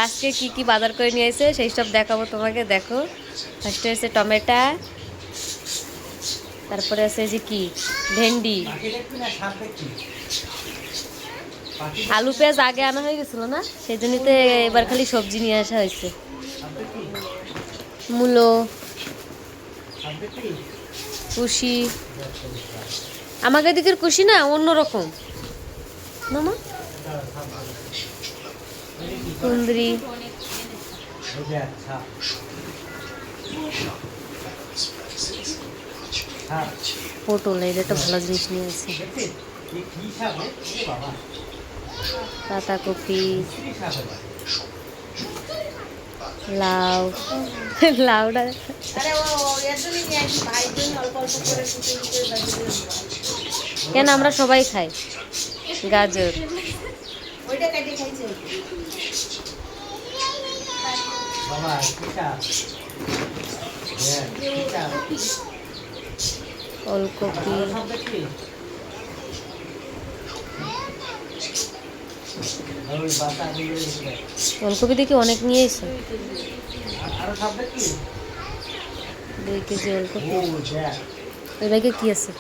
আজকে কি কি বাজার করে নিয়ে এসে সেই সব দেখাবো তোমাকে। দেখো, ফার্স্টে আছে টমেটো, তারপরে আছে যে কি ভেন্ডি, আলু পেঁয়াজ আগে আনা হয়ে গেছিল না, সেই জন্যই তো এবার খালি সবজি নিয়ে আসা হয়েছে। মূলো, কুশি, আমাদের দিকের কুশি না অন্যরকম মামা, কুন্দ্রি, পটল, এটা একটা ভালো জিনিস নিয়ে আছে, পাতাকপি, লাউ, লাউটা কেন আমরা সবাই খাই, গাজর, ওলকপি, ওলকপি দেখি অনেক নিয়ে এসে, 2 কেজি ওলকপি। ওই ব্যাগে কি আছে?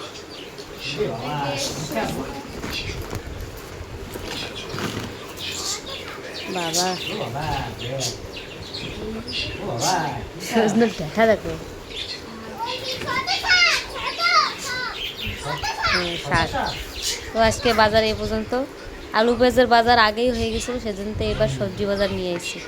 বাবা দেখা দেখো, শাক। তো আজকে বাজারে এ পর্যন্ত, আলু পেঁয়াজের বাজার আগেই হয়ে গেছিল, সেজন্য তো এবার সবজি বাজার নিয়ে এসেছি।